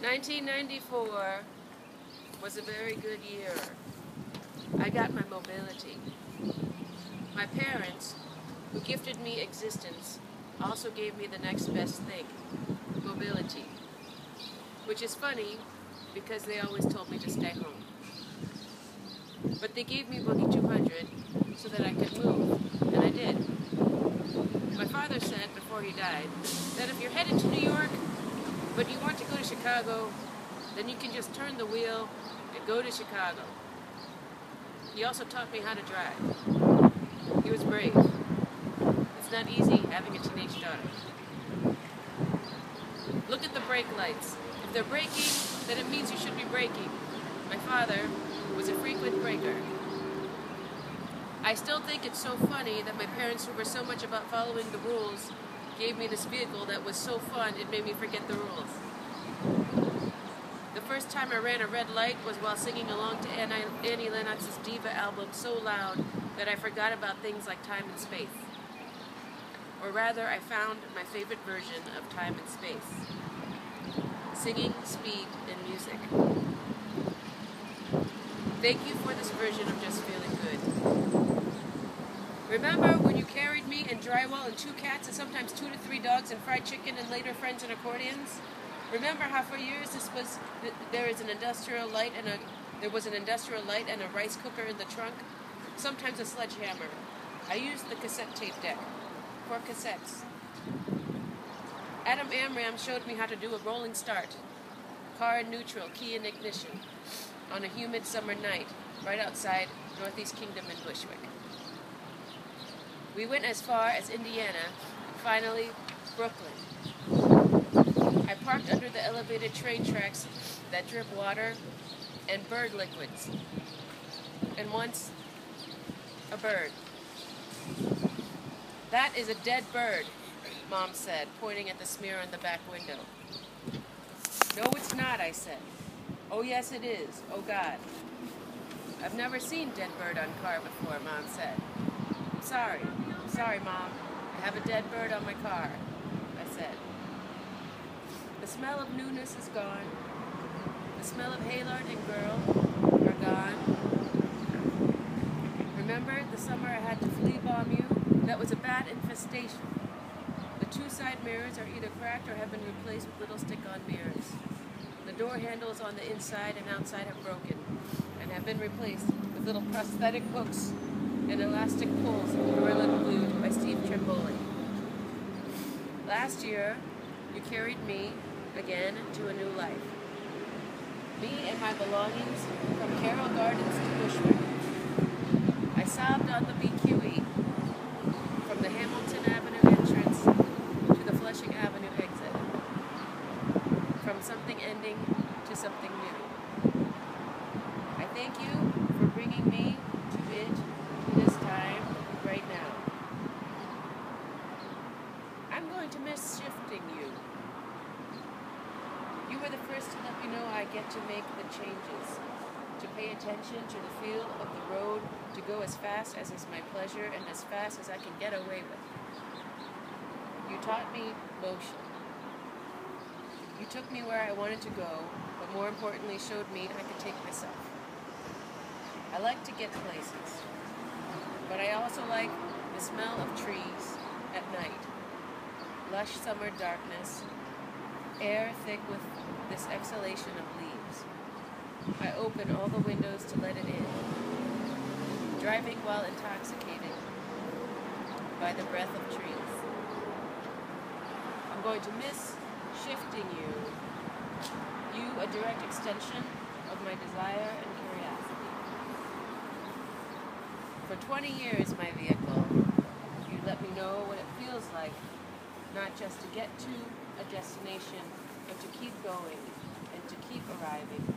1994 was a very good year. I got my mobility. My parents, who gifted me existence, also gave me the next best thing, mobility. Which is funny, because they always told me to stay home. But they gave me BGY200 so that I could move, and I did. My father said before he died that if you're headed to New York, but you want to go to Chicago, then you can just turn the wheel and go to Chicago. He also taught me how to drive. He was brave. It's not easy having a teenage daughter. Look at the brake lights. If they're braking, then it means you should be braking. My father was a frequent braker. I still think it's so funny that my parents, who were so much about following the rules, gave me this vehicle that was so fun it made me forget the rules. The first time I ran a red light was while singing along to Annie Lennox's Diva album so loud that I forgot about things like time and space. Or rather, I found my favorite version of time and space. Singing, speed, and music. Thank you for this version of Just Feeling Good. Remember when you carried me and drywall and 2 cats and sometimes 2 to 3 dogs and fried chicken and later friends and accordions? Remember how for years there was an industrial light and a rice cooker in the trunk? Sometimes a sledgehammer. I used the cassette tape deck for cassettes. Adam Amram showed me how to do a rolling start, car in neutral, key in ignition, on a humid summer night right outside Northeast Kingdom in Bushwick. We went as far as Indiana, and finally Brooklyn. I parked under the elevated train tracks that drip water and bird liquids. And once, a bird. That is a dead bird, Mom said, pointing at the smear on the back window. No, it's not, I said. Oh, yes, it is. Oh, God. I've never seen dead bird on car before, Mom said. Sorry, Mom. I have a dead bird on my car, I said. The smell of newness is gone. The smell of Haylard and Girl are gone. Remember the summer I had to flea bomb you? That was a bat infestation. The 2 side mirrors are either cracked or have been replaced with little stick-on mirrors. The door handles on the inside and outside have broken and have been replaced with little prosthetic hooks and elastic pulls Gorilla glued by Steve Trimboli. Last year, you carried me again to a new life. Me and my belongings from Carroll Gardens to Bushwick. I sobbed on the BQE from the Hamilton Avenue entrance to the Flushing Avenue exit. From something ending to something new. I thank you for bringing me to it this time right now. I'm going to miss shifting you. You were the first to let me know I get to make the changes, to pay attention to the feel of the road, to go as fast as is my pleasure and as fast as I can get away with. You taught me motion. You took me where I wanted to go, but more importantly showed me I could take myself. I like to get places, but I also like the smell of trees at night, lush summer darkness, air thick with this exhalation of leaves. I open all the windows to let it in, driving while intoxicated by the breath of trees. I'm going to miss shifting you, a direct extension of my desire and curiosity. For 20 years, my vehicle, you let me know what it feels like, not just to get to a destination, but to keep going and to keep arriving.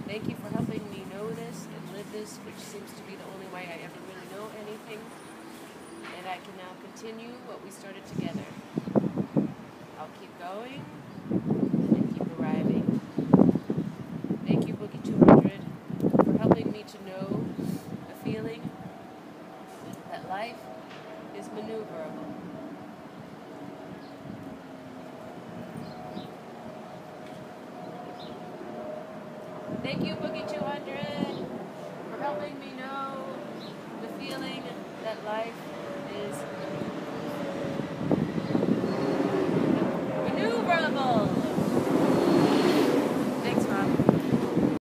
Thank you for helping me know this and live this, which seems to be the only way I ever really know anything. And I can now continue what we started together. I'll keep going and keep arriving. Thank you, BGY200, for helping me to know the feeling that life is maneuverable. Thank you, BGY200, for helping me know the feeling that life